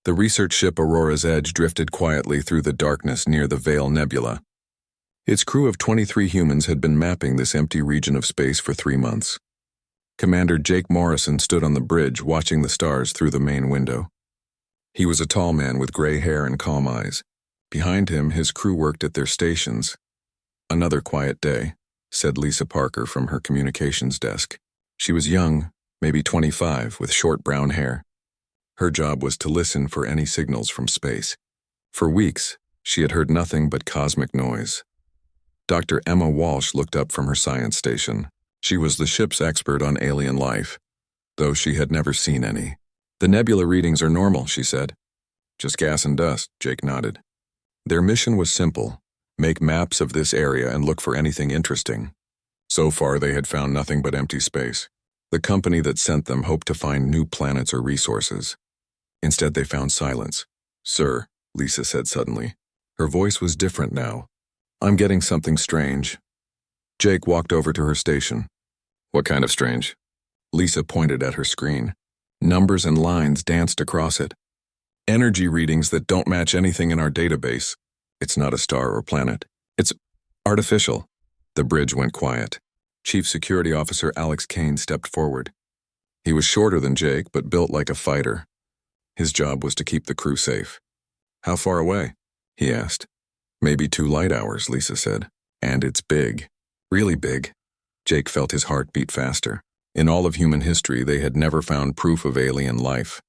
The research ship Aurora's Edge drifted quietly through the darkness near the Veil Nebula. Its crew of 23 humans had been mapping this empty region of space for 3 months. Commander Jake Morrison stood on the bridge watching the stars through the main window. He was a tall man with gray hair and calm eyes. Behind him, his crew worked at their stations. "Another quiet day," said Lisa Parker from her communications desk. She was young, maybe 25, with short brown hair. Her job was to listen for any signals from space. For weeks, she had heard nothing but cosmic noise. Dr. Emma Walsh looked up from her science station. She was the ship's expert on alien life, though she had never seen any. "The nebula readings are normal," she said. "Just gas and dust," Jake nodded. Their mission was simple: make maps of this area and look for anything interesting. So far, they had found nothing but empty space. The company that sent them hoped to find new planets or resources. Instead, they found silence. "Sir," Lisa said suddenly. Her voice was different now. "I'm getting something strange." Jake walked over to her station. "What kind of strange?" Lisa pointed at her screen. Numbers and lines danced across it. "Energy readings that don't match anything in our database. It's not a star or planet. It's artificial." The bridge went quiet. Chief Security Officer Alex Kane stepped forward. He was shorter than Jake, but built like a fighter. His job was to keep the crew safe. "How far away?" he asked. "Maybe 2 light hours," Lisa said. "And it's big. Really big." Jake felt his heart beat faster. In all of human history, they had never found proof of alien life.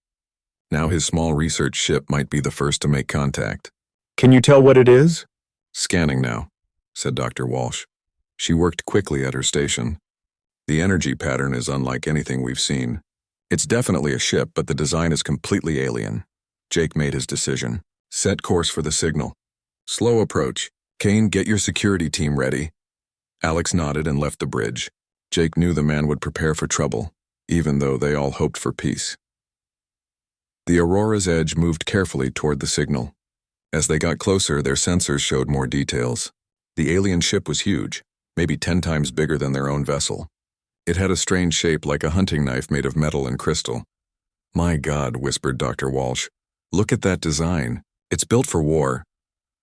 Now his small research ship might be the first to make contact. "Can you tell what it is?" "Scanning now," said Dr. Walsh. She worked quickly at her station. "The energy pattern is unlike anything we've seen. It's definitely a ship, but the design is completely alien." Jake made his decision. "Set course for the signal. Slow approach. Kane, get your security team ready." Alex nodded and left the bridge. Jake knew the man would prepare for trouble, even though they all hoped for peace. The Aurora's Edge moved carefully toward the signal. As they got closer, their sensors showed more details. The alien ship was huge, maybe 10 times bigger than their own vessel. It had a strange shape like a hunting knife made of metal and crystal. "My God," whispered Dr. Walsh. "Look at that design. It's built for war."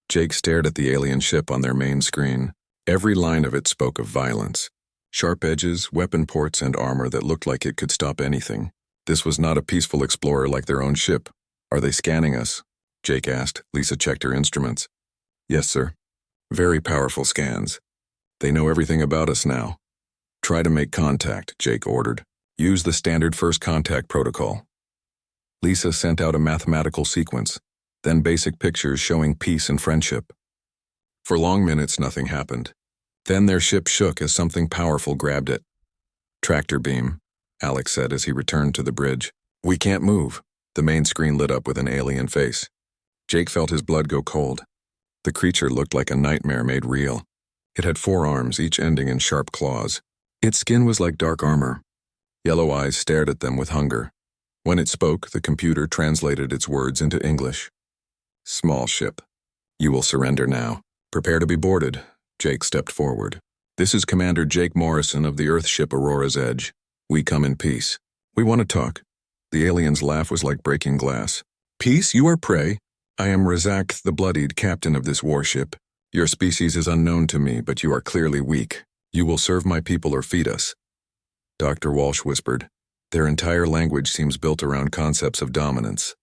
Jake stared at the alien ship on their main screen. Every line of it spoke of violence. Sharp edges, weapon ports, and armor that looked like it could stop anything. This was not a peaceful explorer like their own ship. "Are they scanning us?" Jake asked. Lisa checked her instruments. "Yes, sir. Very powerful scans. They know everything about us now." "Try to make contact," Jake ordered. "Use the standard first contact protocol." Lisa sent out a mathematical sequence, then basic pictures showing peace and friendship. For long minutes, nothing happened. Then their ship shook as something powerful grabbed it. "Tractor beam," Alex said as he returned to the bridge. "We can't move." The main screen lit up with an alien face. Jake felt his blood go cold. The creature looked like a nightmare made real. It had 4 arms, each ending in sharp claws. Its skin was like dark armor. Yellow eyes stared at them with hunger. When it spoke, the computer translated its words into English. "Small ship. You will surrender now. Prepare to be boarded." Jake stepped forward. "This is Commander Jake Morrison of the Earth ship Aurora's Edge. We come in peace. We want to talk." The alien's laugh was like breaking glass. "Peace? You are prey. I am Razak the Bloodied, captain of this warship. Your species is unknown to me, but you are clearly weak. You will serve my people or feed us." Dr. Walsh whispered. "Their entire language seems built around concepts of dominance."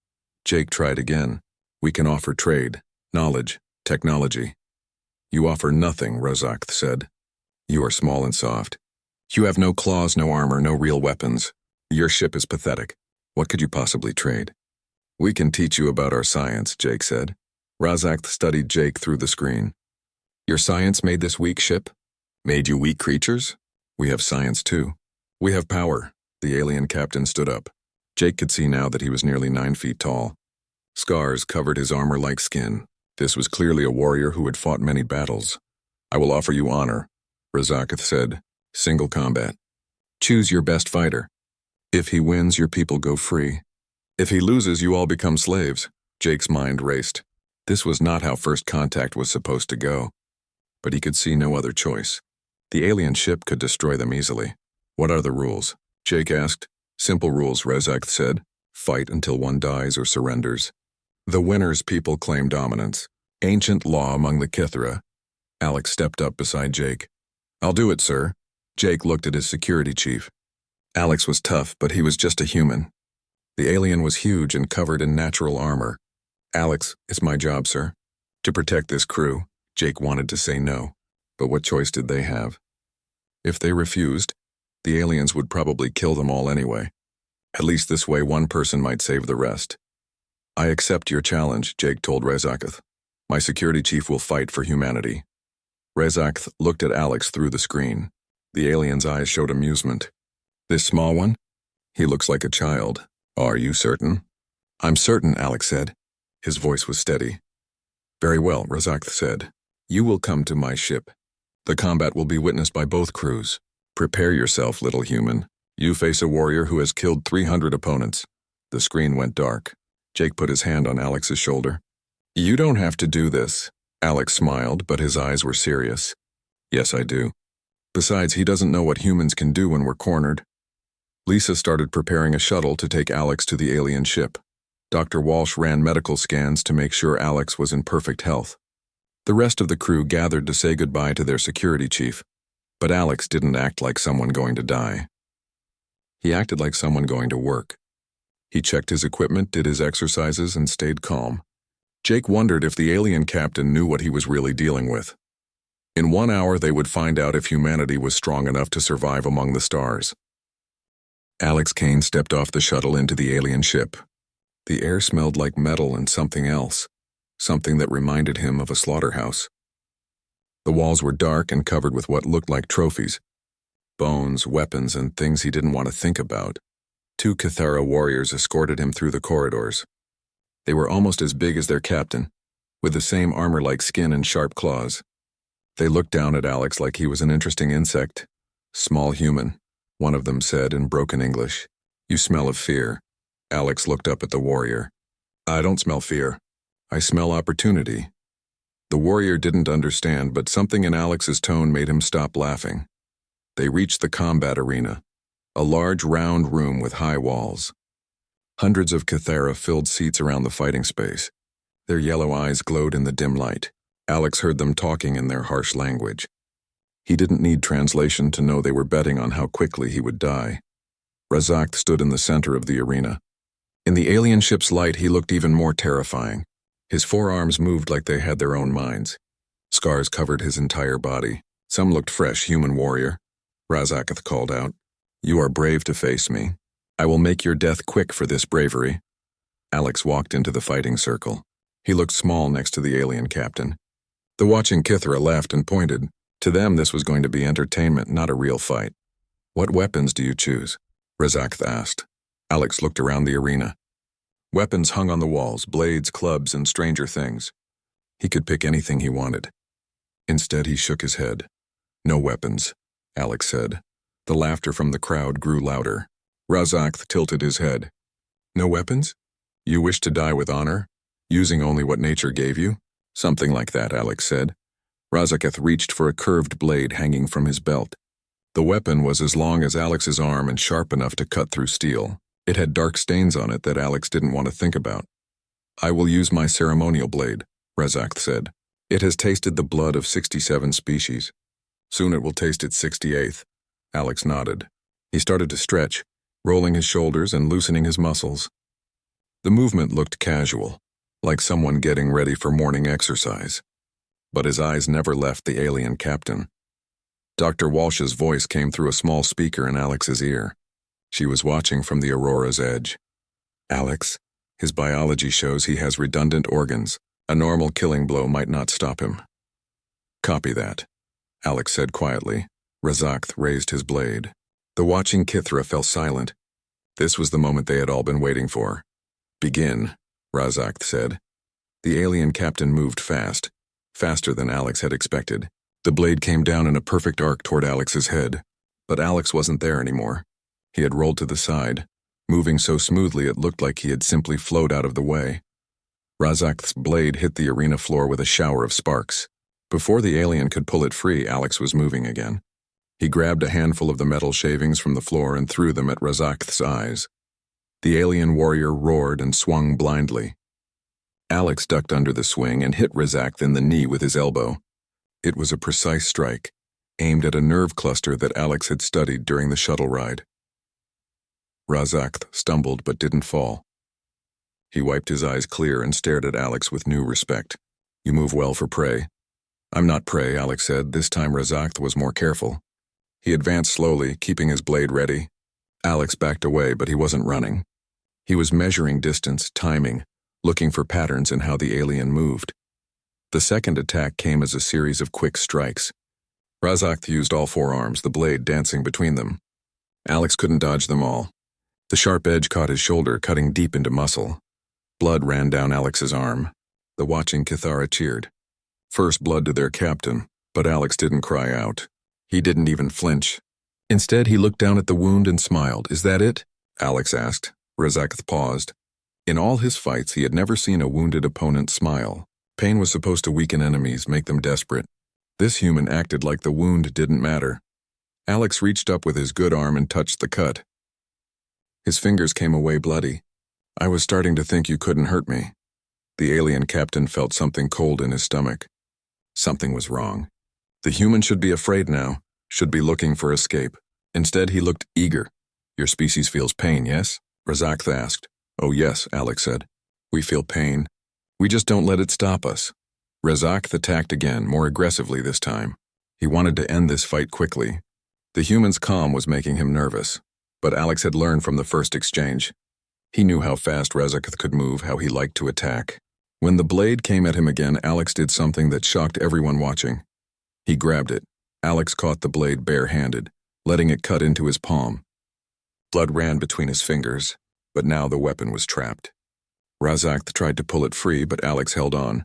Jake tried again. "We can offer trade, knowledge, technology." "You offer nothing," Razak said. "You are small and soft. You have no claws, no armor, no real weapons. Your ship is pathetic. What could you possibly trade?" "We can teach you about our science," Jake said. Razak studied Jake through the screen. "Your science made this weak ship? Made you weak creatures? We have science too. We have power." The alien captain stood up. Jake could see now that he was nearly 9 feet tall. Scars covered his armor-like skin. This was clearly a warrior who had fought many battles. "I will offer you honor," Razak said. "Single combat. Choose your best fighter. If he wins, your people go free. If he loses, you all become slaves." Jake's mind raced. This was not how first contact was supposed to go. But he could see no other choice. The alien ship could destroy them easily. "What are the rules?" Jake asked. "Simple rules," Razak said. "Fight until one dies or surrenders. The winner's people claim dominance. Ancient law among the Kithra. Alex stepped up beside Jake. I'll do it, sir. Jake looked at his security chief. Alex was tough, but he was just a human. The alien was huge and covered in natural armor. Alex, it's my job, sir. To protect this crew. Jake wanted to say no, but what choice did they have? If they refused, the aliens would probably kill them all anyway. At least this way one person might save the rest. I accept your challenge, Jake told Rezakath. My security chief will fight for humanity. Rezakath looked at Alex through the screen. The alien's eyes showed amusement. This small one? He looks like a child. Are you certain? I'm certain, Alex said. His voice was steady. Very well, Rezakath said. You will come to my ship. The combat will be witnessed by both crews. Prepare yourself, little human. You face a warrior who has killed 300 opponents. The screen went dark. Jake put his hand on Alex's shoulder. You don't have to do this. Alex smiled, but his eyes were serious. Yes, I do. Besides, he doesn't know what humans can do when we're cornered. Lisa started preparing a shuttle to take Alex to the alien ship. Dr. Walsh ran medical scans to make sure Alex was in perfect health. The rest of the crew gathered to say goodbye to their security chief, but Alex didn't act like someone going to die. He acted like someone going to work. He checked his equipment, did his exercises, and stayed calm. Jake wondered if the alien captain knew what he was really dealing with. In 1 hour, they would find out if humanity was strong enough to survive among the stars. Alex Kane stepped off the shuttle into the alien ship. The air smelled like metal and something else, something that reminded him of a slaughterhouse. The walls were dark and covered with what looked like trophies, bones, weapons, and things he didn't want to think about. 2 Kithara warriors escorted him through the corridors. They were almost as big as their captain, with the same armor-like skin and sharp claws. They looked down at Alex like he was an interesting insect. Small human, one of them said in broken English. You smell of fear. Alex looked up at the warrior. I don't smell fear. I smell opportunity. The warrior didn't understand, but something in Alex's tone made him stop laughing. They reached the combat arena, a large round room with high walls. Hundreds of Kithara filled seats around the fighting space. Their yellow eyes glowed in the dim light. Alex heard them talking in their harsh language. He didn't need translation to know they were betting on how quickly he would die. Razak stood in the center of the arena. In the alien ship's light, he looked even more terrifying. His forearms moved like they had their own minds. Scars covered his entire body. Some looked fresh, human warrior. Razakath called out, You are brave to face me. I will make your death quick for this bravery. Alex walked into the fighting circle. He looked small next to the alien captain. The watching Kithara laughed and pointed. To them, this was going to be entertainment, not a real fight. What weapons do you choose? Razakath asked. Alex looked around the arena. Weapons hung on the walls, blades, clubs, and stranger things. He could pick anything he wanted. Instead, he shook his head. No weapons, Alex said. The laughter from the crowd grew louder. Razak tilted his head. No weapons? You wish to die with honor? Using only what nature gave you? Something like that, Alex said. Razakath reached for a curved blade hanging from his belt. The weapon was as long as Alex's arm and sharp enough to cut through steel. It had dark stains on it that Alex didn't want to think about. I will use my ceremonial blade, Razak said. It has tasted the blood of 67 species. Soon it will taste its 68th. Alex nodded. He started to stretch, rolling his shoulders and loosening his muscles. The movement looked casual, like someone getting ready for morning exercise. But his eyes never left the alien captain. Dr. Walsh's voice came through a small speaker in Alex's ear. She was watching from the Aurora's edge. Alex, his biology shows he has redundant organs. A normal killing blow might not stop him. Copy that, Alex said quietly. Razak raised his blade. The watching Kithara fell silent. This was the moment they had all been waiting for. Begin, Razak said. The alien captain moved fast, faster than Alex had expected. The blade came down in a perfect arc toward Alex's head, but Alex wasn't there anymore. He had rolled to the side, moving so smoothly it looked like he had simply flowed out of the way. Razak's blade hit the arena floor with a shower of sparks. Before the alien could pull it free, Alex was moving again. He grabbed a handful of the metal shavings from the floor and threw them at Razak's eyes. The alien warrior roared and swung blindly. Alex ducked under the swing and hit Razakth in the knee with his elbow. It was a precise strike, aimed at a nerve cluster that Alex had studied during the shuttle ride. Razakth stumbled but didn't fall. He wiped his eyes clear and stared at Alex with new respect. "You move well for prey." "I'm not prey," Alex said. This time Razakth was more careful. He advanced slowly, keeping his blade ready. Alex backed away, but he wasn't running. He was measuring distance, timing, looking for patterns in how the alien moved. The second attack came as a series of quick strikes. Razakth used all four arms, the blade dancing between them. Alex couldn't dodge them all. The sharp edge caught his shoulder, cutting deep into muscle. Blood ran down Alex's arm. The watching Kithara cheered. First blood to their captain, but Alex didn't cry out. He didn't even flinch. Instead, he looked down at the wound and smiled. "Is that it?" Alex asked. Razakth paused. In all his fights, he had never seen a wounded opponent smile. Pain was supposed to weaken enemies, make them desperate. This human acted like the wound didn't matter. Alex reached up with his good arm and touched the cut. His fingers came away bloody. "I was starting to think you couldn't hurt me." The alien captain felt something cold in his stomach. Something was wrong. The human should be afraid now, should be looking for escape. Instead, he looked eager. "Your species feels pain, yes?" Razakth asked. "Oh yes," Alex said. "We feel pain. We just don't let it stop us." Razakth attacked again, more aggressively this time. He wanted to end this fight quickly. The human's calm was making him nervous, but Alex had learned from the first exchange. He knew how fast Razakth could move, how he liked to attack. When the blade came at him again, Alex did something that shocked everyone watching. He grabbed it. Alex caught the blade bare-handed, letting it cut into his palm. Blood ran between his fingers, but now the weapon was trapped. Razakth tried to pull it free, but Alex held on.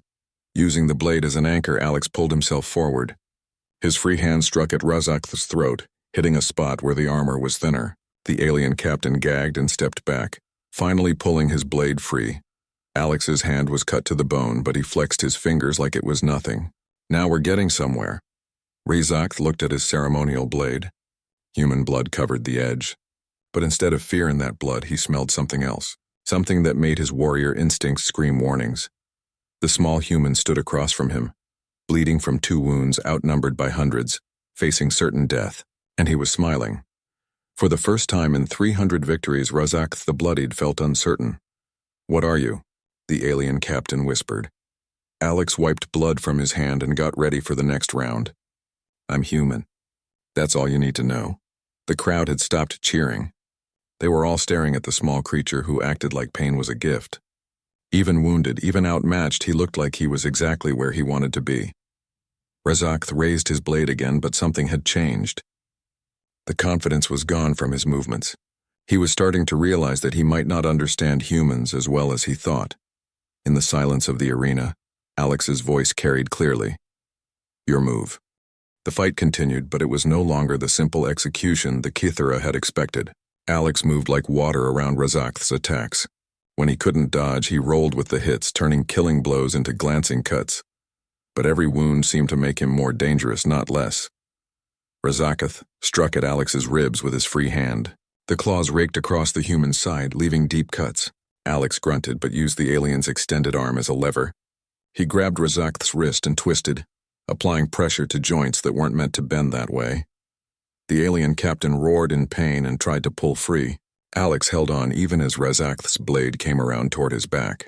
Using the blade as an anchor, Alex pulled himself forward. His free hand struck at Razakth's throat, hitting a spot where the armor was thinner. The alien captain gagged and stepped back, finally pulling his blade free. Alex's hand was cut to the bone, but he flexed his fingers like it was nothing. "Now we're getting somewhere." Razakth looked at his ceremonial blade. Human blood covered the edge. But instead of fear in that blood, he smelled something else, something that made his warrior instincts scream warnings. The small human stood across from him, bleeding from 2 wounds, outnumbered by hundreds, facing certain death, and he was smiling. For the first time in 300 victories, Razakth the Bloodied felt uncertain. "What are you?" the alien captain whispered. Alex wiped blood from his hand and got ready for the next round. "I'm human. That's all you need to know." The crowd had stopped cheering. They were all staring at the small creature who acted like pain was a gift. Even wounded, even outmatched, he looked like he was exactly where he wanted to be. Razakth raised his blade again, but something had changed. The confidence was gone from his movements. He was starting to realize that he might not understand humans as well as he thought. In the silence of the arena, Alex's voice carried clearly. "Your move." The fight continued, but it was no longer the simple execution the Kithara had expected. Alex moved like water around Razakth's attacks. When he couldn't dodge, he rolled with the hits, turning killing blows into glancing cuts. But every wound seemed to make him more dangerous, not less. Razakth struck at Alex's ribs with his free hand. The claws raked across the human's side, leaving deep cuts. Alex grunted, but used the alien's extended arm as a lever. He grabbed Razakth's wrist and twisted, applying pressure to joints that weren't meant to bend that way. The alien captain roared in pain and tried to pull free. Alex held on even as Razakth's blade came around toward his back.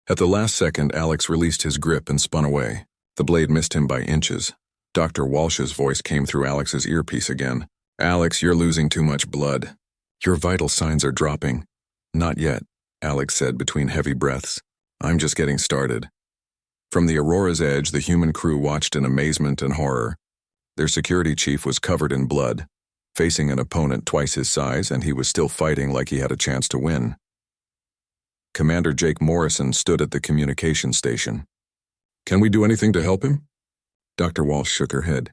At the last second, Alex released his grip and spun away. The blade missed him by inches. Dr. Walsh's voice came through Alex's earpiece again. "Alex, you're losing too much blood. Your vital signs are dropping." "Not yet," Alex said between heavy breaths. "I'm just getting started." From the Aurora's edge, the human crew watched in amazement and horror. Their security chief was covered in blood, facing an opponent twice his size, and he was still fighting like he had a chance to win. Commander Jake Morrison stood at the communication station. "Can we do anything to help him?" Dr. Walsh shook her head.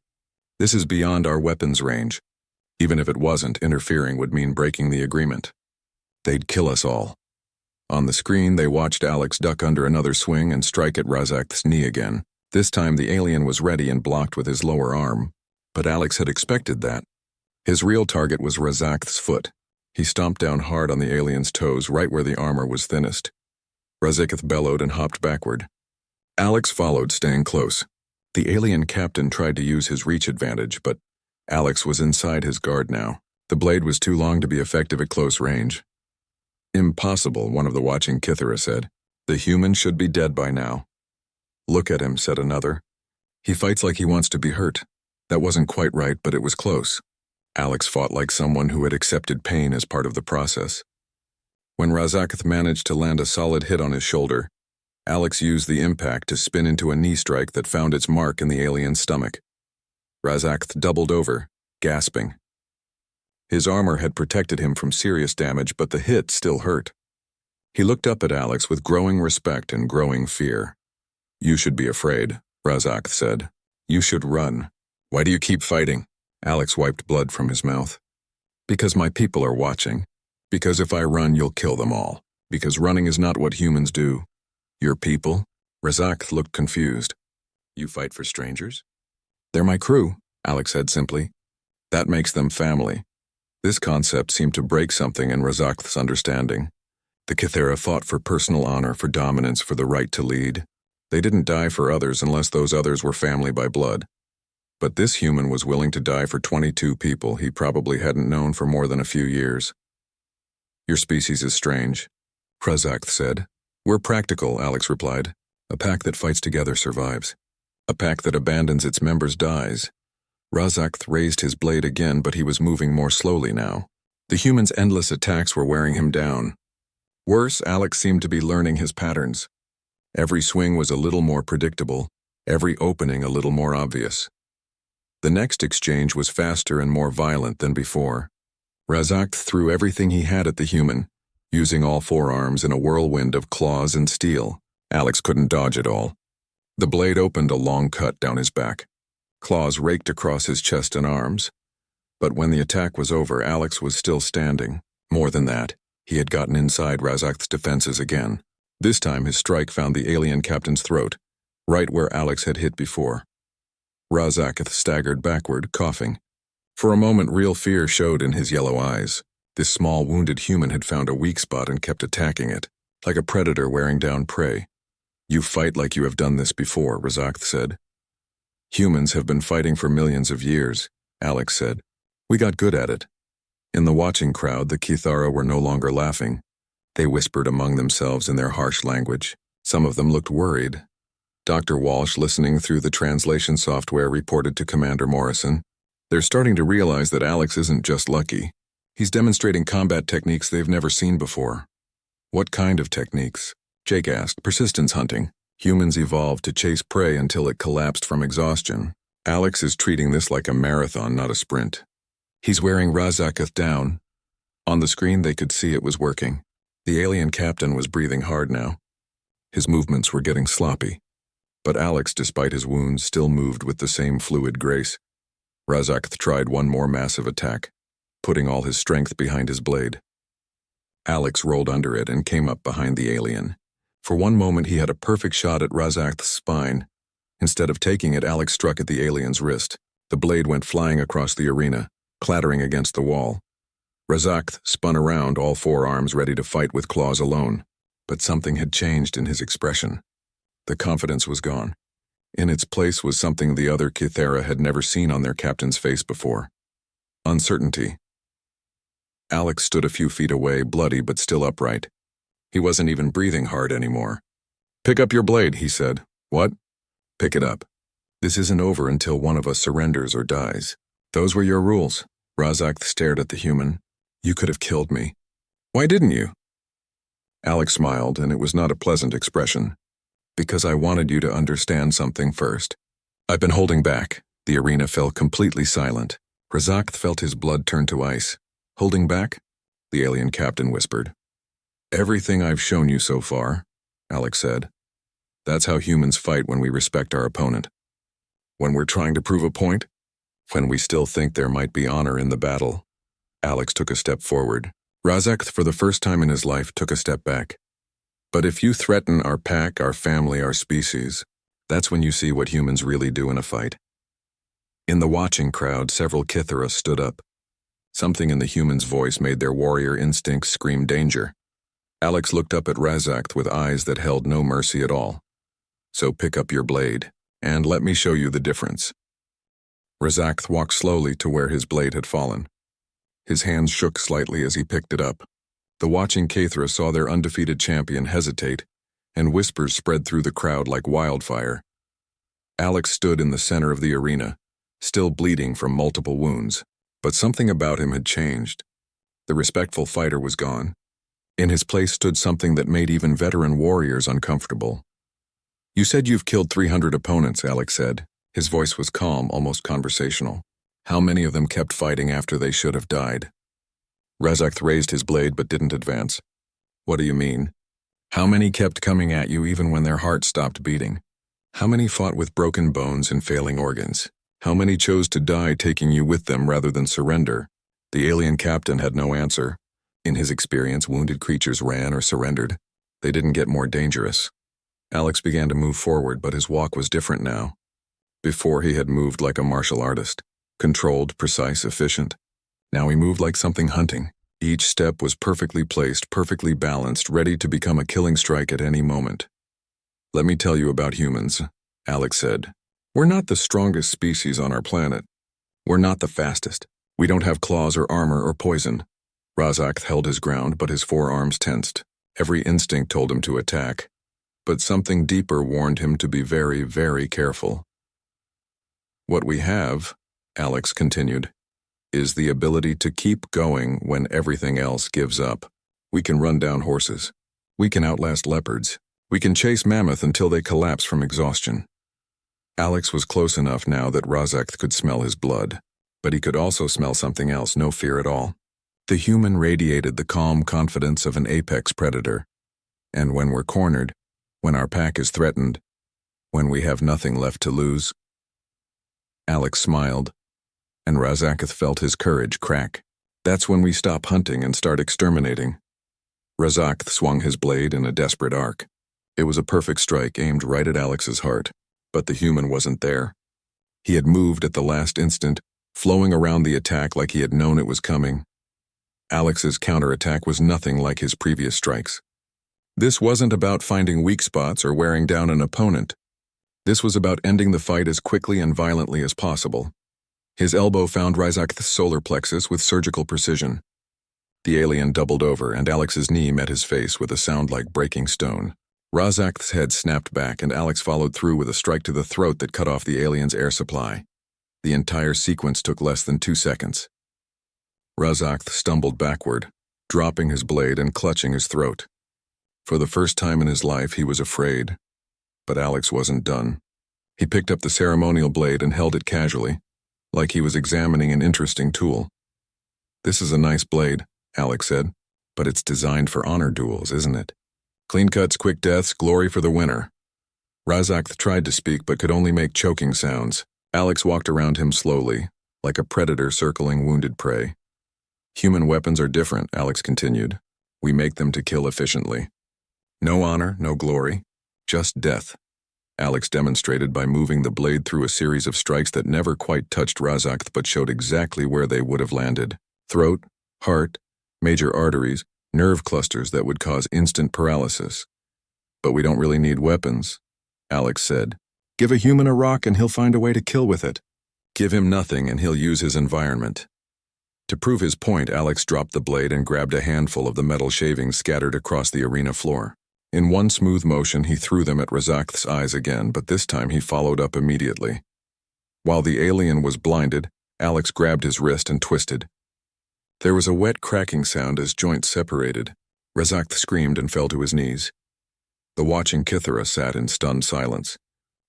"This is beyond our weapons range. Even if it wasn't, interfering would mean breaking the agreement. They'd kill us all." On the screen, they watched Alex duck under another swing and strike at Razakth's knee again. This time, the alien was ready and blocked with his lower arm. But Alex had expected that. His real target was Razakth's foot. He stomped down hard on the alien's toes, right where the armor was thinnest. Razakth bellowed and hopped backward. Alex followed, staying close. The alien captain tried to use his reach advantage, but Alex was inside his guard now. The blade was too long to be effective at close range. Impossible, one of the watching Kithara said. The human should be dead by now. Look at him, said another. He fights like he wants to be hurt. That wasn't quite right, but it was close. Alex fought like someone who had accepted pain as part of the process. When Razakth managed to land a solid hit on his shoulder, Alex used the impact to spin into a knee strike that found its mark in the alien's stomach. Razakth doubled over, gasping. His armor had protected him from serious damage, but the hit still hurt. He looked up at Alex with growing respect and growing fear. You should be afraid, Razakth said. You should run. Why do you keep fighting? Alex wiped blood from his mouth. Because my people are watching. Because if I run, you'll kill them all. Because running is not what humans do. Your people? Razakth looked confused. You fight for strangers? They're my crew, Alex said simply. That makes them family. This concept seemed to break something in Razakth's understanding. The Kithara fought for personal honor, for dominance, for the right to lead. They didn't die for others unless those others were family by blood. But this human was willing to die for 22 people he probably hadn't known for more than a few years. Your species is strange, Razakth said. We're practical, Alex replied. A pack that fights together survives. A pack that abandons its members dies. Razakth raised his blade again, but he was moving more slowly now. The human's endless attacks were wearing him down. Worse, Alex seemed to be learning his patterns. Every swing was a little more predictable, every opening a little more obvious. The next exchange was faster and more violent than before. Razakth threw everything he had at the human, using all four arms in a whirlwind of claws and steel. Alex couldn't dodge it all. The blade opened a long cut down his back. Claws raked across his chest and arms. But when the attack was over, Alex was still standing. More than that, he had gotten inside Razakth's defenses again. This time his strike found the alien captain's throat, right where Alex had hit before. Razakth staggered backward, coughing. For a moment, real fear showed in his yellow eyes. This small, wounded human had found a weak spot and kept attacking it, like a predator wearing down prey. You fight like you have done this before, Razakth said. Humans have been fighting for millions of years, Alex said. We got good at it. In the watching crowd, the Kithara were no longer laughing. They whispered among themselves in their harsh language. Some of them looked worried. Dr. Walsh, listening through the translation software, reported to Commander Morrison. They're starting to realize that Alex isn't just lucky. He's demonstrating combat techniques they've never seen before. What kind of techniques? Jake asked. Persistence hunting. Humans evolved to chase prey until it collapsed from exhaustion. Alex is treating this like a marathon, not a sprint. He's wearing Razakth down. On the screen they could see it was working. The alien captain was breathing hard now. His movements were getting sloppy. But Alex, despite his wounds, still moved with the same fluid grace. Razakth tried one more massive attack, putting all his strength behind his blade. Alex rolled under it and came up behind the alien. For one moment he had a perfect shot at Razakth's spine. Instead of taking it, Alex struck at the alien's wrist. The blade went flying across the arena, clattering against the wall. Razakth spun around, all four arms ready to fight with claws alone. But something had changed in his expression. The confidence was gone. In its place was something the other Kithara had never seen on their captain's face before. Uncertainty. Alex stood a few feet away, bloody but still upright. He wasn't even breathing hard anymore. Pick up your blade, he said. What? Pick it up. This isn't over until one of us surrenders or dies. Those were your rules. Razakth stared at the human. You could have killed me. Why didn't you? Alex smiled, and it was not a pleasant expression. Because I wanted you to understand something first. I've been holding back. The arena fell completely silent. Razakth felt his blood turn to ice. Holding back? The alien captain whispered. Everything I've shown you so far, Alex said. That's how humans fight when we respect our opponent. When we're trying to prove a point? When we still think there might be honor in the battle. Alex took a step forward. Razakth, for the first time in his life, took a step back. But if you threaten our pack, our family, our species, that's when you see what humans really do in a fight. In the watching crowd, several Kithara stood up. Something in the human's voice made their warrior instincts scream danger. Alex looked up at Razakth with eyes that held no mercy at all. So pick up your blade, and let me show you the difference. Razakth walked slowly to where his blade had fallen. His hands shook slightly as he picked it up. The watching Cathra saw their undefeated champion hesitate, and whispers spread through the crowd like wildfire. Alex stood in the center of the arena, still bleeding from multiple wounds, but something about him had changed. The respectful fighter was gone. In his place stood something that made even veteran warriors uncomfortable. You said you've killed 300 opponents, Alex said. His voice was calm, almost conversational. How many of them kept fighting after they should have died? Razakth raised his blade but didn't advance. What do you mean? How many kept coming at you even when their hearts stopped beating? How many fought with broken bones and failing organs? How many chose to die taking you with them rather than surrender? The alien captain had no answer. In his experience, wounded creatures ran or surrendered. They didn't get more dangerous. Alex began to move forward, but his walk was different now. Before, he had moved like a martial artist, controlled, precise, efficient. Now he moved like something hunting. Each step was perfectly placed, perfectly balanced, ready to become a killing strike at any moment. Let me tell you about humans, Alex said. We're not the strongest species on our planet. We're not the fastest. We don't have claws or armor or poison. Razakth held his ground, but his forearms tensed. Every instinct told him to attack. But something deeper warned him to be very, very careful. What we have, Alex continued, is the ability to keep going when everything else gives up. We can run down horses. We can outlast leopards. We can chase mammoth until they collapse from exhaustion. Alex was close enough now that Razakth could smell his blood, but he could also smell something else, no fear at all. The human radiated the calm confidence of an apex predator. And when we're cornered, when our pack is threatened, when we have nothing left to lose. Alex smiled, and Razakth felt his courage crack. That's when we stop hunting and start exterminating. Razakth swung his blade in a desperate arc. It was a perfect strike aimed right at Alex's heart, but the human wasn't there. He had moved at the last instant, flowing around the attack like he had known it was coming. Alex's counterattack was nothing like his previous strikes. This wasn't about finding weak spots or wearing down an opponent. This was about ending the fight as quickly and violently as possible. His elbow found Razakth's solar plexus with surgical precision. The alien doubled over, and Alex's knee met his face with a sound like breaking stone. Razakth's head snapped back, and Alex followed through with a strike to the throat that cut off the alien's air supply. The entire sequence took less than 2 seconds. Razakth stumbled backward, dropping his blade and clutching his throat. For the first time in his life, he was afraid. But Alex wasn't done. He picked up the ceremonial blade and held it casually, like he was examining an interesting tool. This is a nice blade, Alex said, but it's designed for honor duels, isn't it? Clean cuts, quick deaths, glory for the winner. Razakth tried to speak but could only make choking sounds. Alex walked around him slowly, like a predator circling wounded prey. Human weapons are different, Alex continued. We make them to kill efficiently. No honor, no glory, just death. Alex demonstrated by moving the blade through a series of strikes that never quite touched Razakth but showed exactly where they would have landed. Throat, heart, major arteries, nerve clusters that would cause instant paralysis. But we don't really need weapons, Alex said. Give a human a rock and he'll find a way to kill with it. Give him nothing and he'll use his environment. To prove his point, Alex dropped the blade and grabbed a handful of the metal shavings scattered across the arena floor. In one smooth motion, he threw them at Razakth's eyes again, but this time he followed up immediately. While the alien was blinded, Alex grabbed his wrist and twisted. There was a wet cracking sound as joints separated. Razakth screamed and fell to his knees. The watching Kithara sat in stunned silence.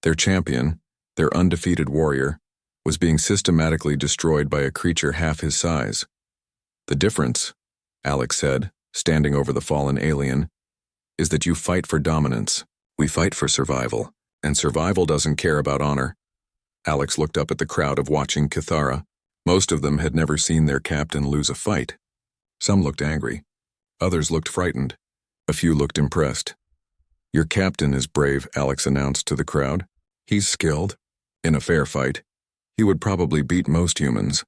Their champion, their undefeated warrior, was being systematically destroyed by a creature half his size. The difference, Alex said, standing over the fallen alien, is that you fight for dominance. We fight for survival, and survival doesn't care about honor. Alex looked up at the crowd of watching Kithara. Most of them had never seen their captain lose a fight. Some looked angry. Others looked frightened. A few looked impressed. Your captain is brave, Alex announced to the crowd. He's skilled. In a fair fight, he would probably beat most humans.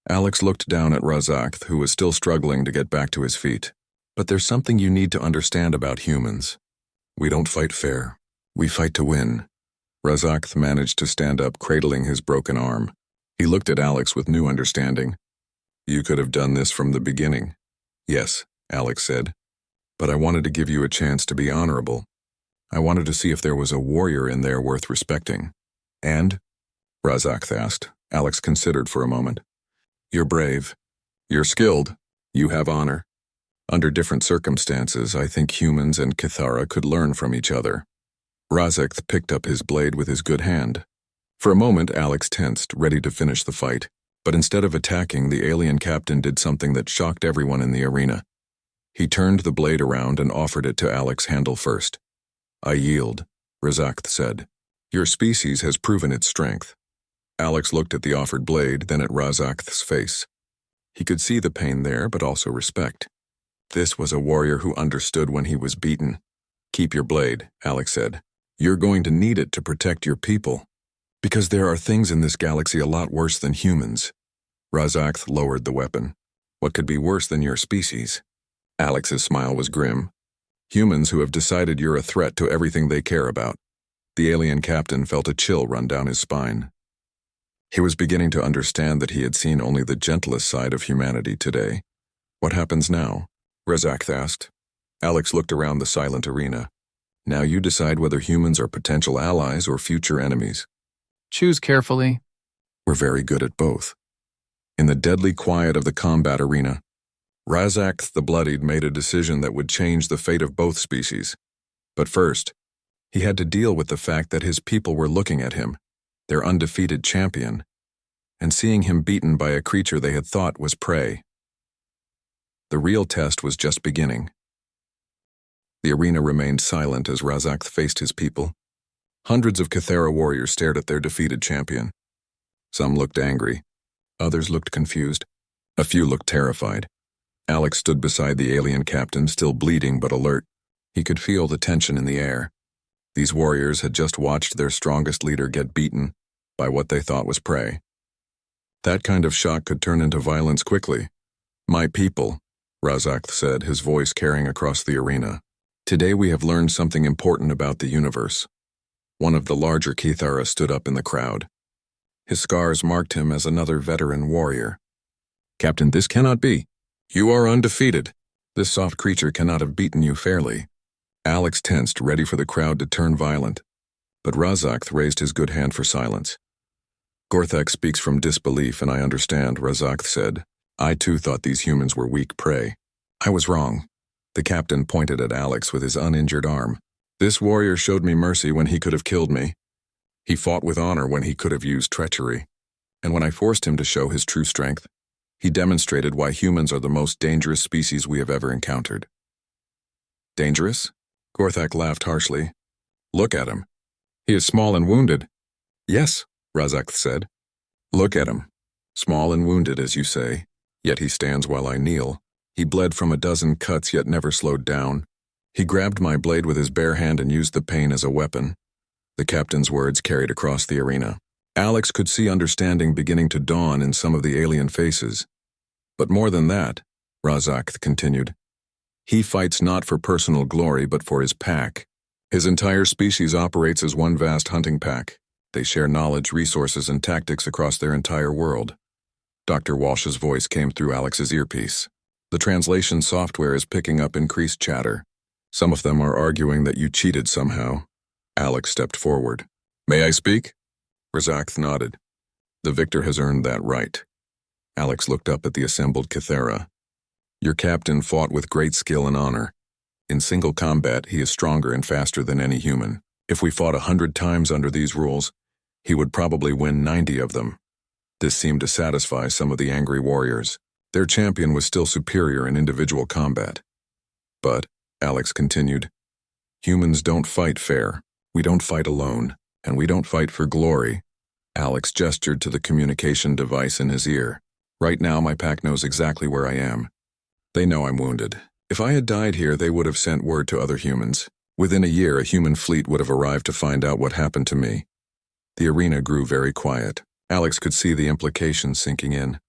Alex looked down at Razakth, who was still struggling to get back to his feet. But there's something you need to understand about humans. We don't fight fair. We fight to win. Razakth managed to stand up, cradling his broken arm. He looked at Alex with new understanding. You could have done this from the beginning. Yes, Alex said. But I wanted to give you a chance to be honorable. I wanted to see if there was a warrior in there worth respecting. And? Razakth asked. Alex considered for a moment. You're brave. You're skilled. You have honor. Under different circumstances, I think humans and Kithara could learn from each other. Razakth picked up his blade with his good hand. For a moment, Alex tensed, ready to finish the fight. But instead of attacking, the alien captain did something that shocked everyone in the arena. He turned the blade around and offered it to Alex handle first. I yield, Razakth said. Your species has proven its strength. Alex looked at the offered blade, then at Razakth's face. He could see the pain there, but also respect. This was a warrior who understood when he was beaten. Keep your blade, Alex said. You're going to need it to protect your people. Because there are things in this galaxy a lot worse than humans. Razakth lowered the weapon. What could be worse than your species? Alex's smile was grim. Humans who have decided you're a threat to everything they care about. The alien captain felt a chill run down his spine. He was beginning to understand that he had seen only the gentlest side of humanity today. What happens now? Razakth asked. Alex looked around the silent arena. Now you decide whether humans are potential allies or future enemies. Choose carefully. We're very good at both. In the deadly quiet of the combat arena, Razakth the Bloodied made a decision that would change the fate of both species. But first, he had to deal with the fact that his people were looking at him, their undefeated champion, and seeing him beaten by a creature they had thought was prey. The real test was just beginning. The arena remained silent as Razakth faced his people. Hundreds of Kithara warriors stared at their defeated champion. Some looked angry. Others looked confused. A few looked terrified. Alex stood beside the alien captain, still bleeding but alert. He could feel the tension in the air. These warriors had just watched their strongest leader get beaten by what they thought was prey. That kind of shock could turn into violence quickly. My people, Razakth said, his voice carrying across the arena. Today we have learned something important about the universe. One of the larger Kithara stood up in the crowd. His scars marked him as another veteran warrior. Captain, this cannot be. You are undefeated. This soft creature cannot have beaten you fairly. Alex tensed, ready for the crowd to turn violent. But Razakth raised his good hand for silence. Gorthak speaks from disbelief, and I understand, Razakth said. I too thought these humans were weak prey. I was wrong. The captain pointed at Alex with his uninjured arm. This warrior showed me mercy when he could have killed me. He fought with honor when he could have used treachery. And when I forced him to show his true strength, he demonstrated why humans are the most dangerous species we have ever encountered. Dangerous? Gorthak laughed harshly. Look at him. He is small and wounded. Yes, Razakth said. Look at him. Small and wounded, as you say, yet he stands while I kneel. He bled from a dozen cuts, yet never slowed down. He grabbed my blade with his bare hand and used the pain as a weapon. The captain's words carried across the arena. Alex could see understanding beginning to dawn in some of the alien faces. But more than that, Razakth continued, he fights not for personal glory but for his pack. His entire species operates as one vast hunting pack. They share knowledge, resources, and tactics across their entire world. Dr. Walsh's voice came through Alex's earpiece. The translation software is picking up increased chatter. Some of them are arguing that you cheated somehow. Alex stepped forward. May I speak? Razakth nodded. The victor has earned that right. Alex looked up at the assembled Kithara. Your captain fought with great skill and honor. In single combat, he is stronger and faster than any human. If we fought 100 times under these rules, he would probably win 90 of them. This seemed to satisfy some of the angry warriors. Their champion was still superior in individual combat. But, Alex continued, humans don't fight fair. We don't fight alone, and we don't fight for glory. Alex gestured to the communication device in his ear. Right now, my pack knows exactly where I am. They know I'm wounded. If I had died here, they would have sent word to other humans. Within a year, a human fleet would have arrived to find out what happened to me. The arena grew very quiet. Alex could see the implications sinking in.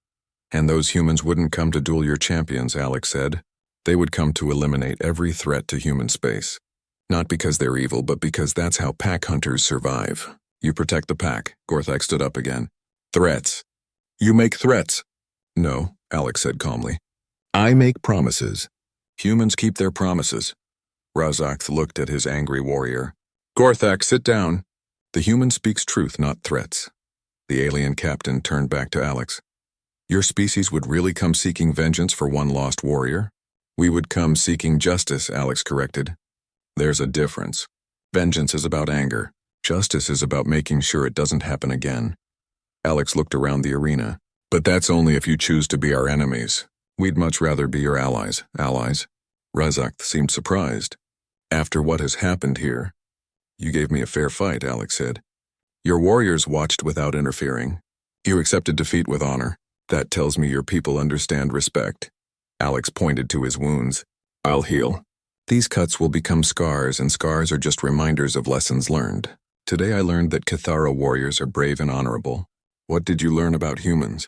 And those humans wouldn't come to duel your champions, Alex said. They would come to eliminate every threat to human space. Not because they're evil, but because that's how pack hunters survive. You protect the pack. Gorthak stood up again. Threats. You make threats. No, Alex said calmly. I make promises. Humans keep their promises. Razak looked at his angry warrior. Gorthak, sit down. The human speaks truth, not threats. The alien captain turned back to Alex. Your species would really come seeking vengeance for one lost warrior? We would come seeking justice, Alex corrected. There's a difference. Vengeance is about anger. Justice is about making sure it doesn't happen again. Alex looked around the arena. But that's only if you choose to be our enemies. We'd much rather be your allies. Allies? Razak seemed surprised. After what has happened here. You gave me a fair fight, Alex said. Your warriors watched without interfering. You accepted defeat with honor. That tells me your people understand respect. Alex pointed to his wounds. I'll heal. These cuts will become scars, and scars are just reminders of lessons learned. Today I learned that Cathara warriors are brave and honorable. What did you learn about humans?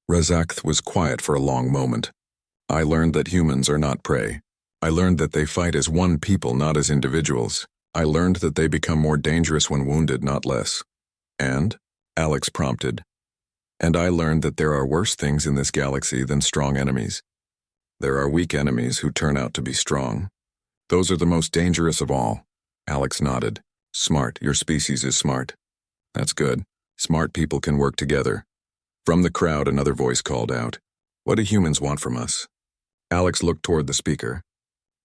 Razak was quiet for a long moment. I learned that humans are not prey. I learned that they fight as one people, not as individuals. I learned that they become more dangerous when wounded, not less. And? Alex prompted. And I learned that there are worse things in this galaxy than strong enemies. There are weak enemies who turn out to be strong. Those are the most dangerous of all. Alex nodded. Smart. Your species is smart. That's good. Smart people can work together. From the crowd, another voice called out. What do humans want from us? Alex looked toward the speaker.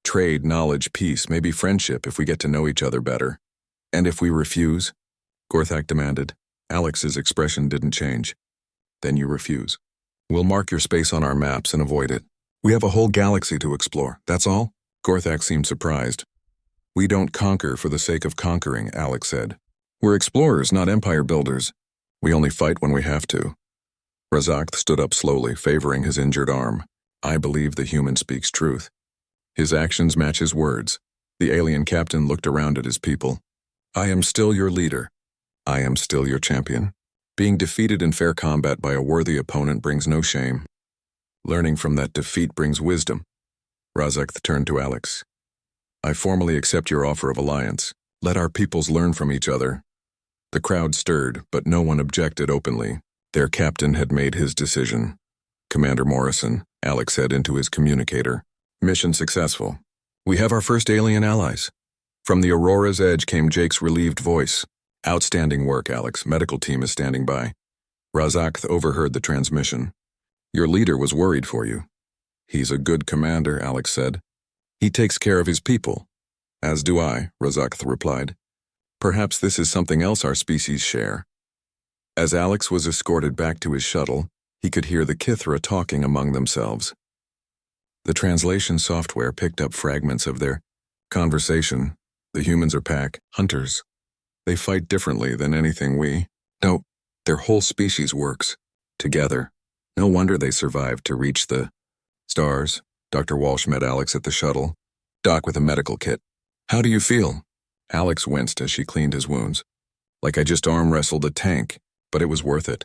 Trade, knowledge, peace, maybe friendship if we get to know each other better. And if we refuse? Gorthak demanded. Alex's expression didn't change. Then you refuse. We'll mark your space on our maps and avoid it. We have a whole galaxy to explore, that's all? Gorthak seemed surprised. We don't conquer for the sake of conquering, Alex said. We're explorers, not empire builders. We only fight when we have to. Razak stood up slowly, favoring his injured arm. I believe the human speaks truth. His actions match his words. The alien captain looked around at his people. I am still your leader. I am still your champion. Being defeated in fair combat by a worthy opponent brings no shame. Learning from that defeat brings wisdom. Razak turned to Alex. I formally accept your offer of alliance. Let our peoples learn from each other. The crowd stirred, but no one objected openly. Their captain had made his decision. Commander Morrison, Alex said into his communicator. Mission successful. We have our first alien allies. From the Aurora's edge came Jake's relieved voice. Outstanding work, Alex. Medical team is standing by. Razak overheard the transmission. Your leader was worried for you. He's a good commander, Alex said. He takes care of his people. As do I, Razak replied. Perhaps this is something else our species share. As Alex was escorted back to his shuttle, he could hear the Kithra talking among themselves. The translation software picked up fragments of their conversation. The humans are pack hunters. They fight differently than anything No, their whole species works. Together. No wonder they survived to reach the stars. Dr. Walsh met Alex at the shuttle. Doc with a medical kit. How do you feel? Alex winced as she cleaned his wounds. Like I just arm wrestled a tank, but it was worth it.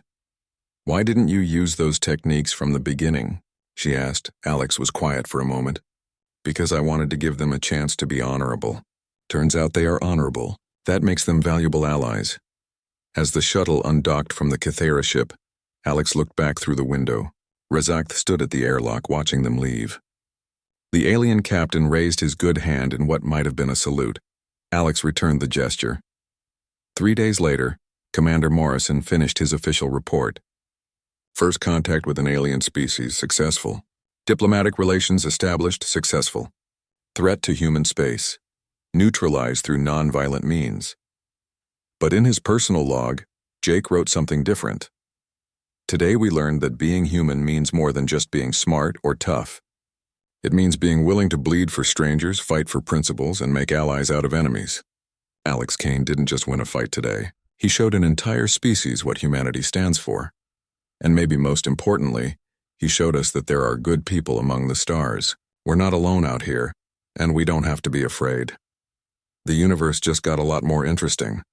Why didn't you use those techniques from the beginning? She asked. Alex was quiet for a moment. Because I wanted to give them a chance to be honorable. Turns out they are honorable. That makes them valuable allies. As the shuttle undocked from the Cathara ship, Alex looked back through the window. Razak stood at the airlock watching them leave. The alien captain raised his good hand in what might have been a salute. Alex returned the gesture. 3 days later, Commander Morrison finished his official report. First contact with an alien species, successful. Diplomatic relations established, successful. Threat to human space. Neutralized through non-violent means. But in his personal log, Jake wrote something different. Today we learned that being human means more than just being smart or tough. It means being willing to bleed for strangers, fight for principles, and make allies out of enemies. Alex Kane didn't just win a fight today. He showed an entire species what humanity stands for. And maybe most importantly, he showed us that there are good people among the stars. We're not alone out here, and we don't have to be afraid. The universe just got a lot more interesting.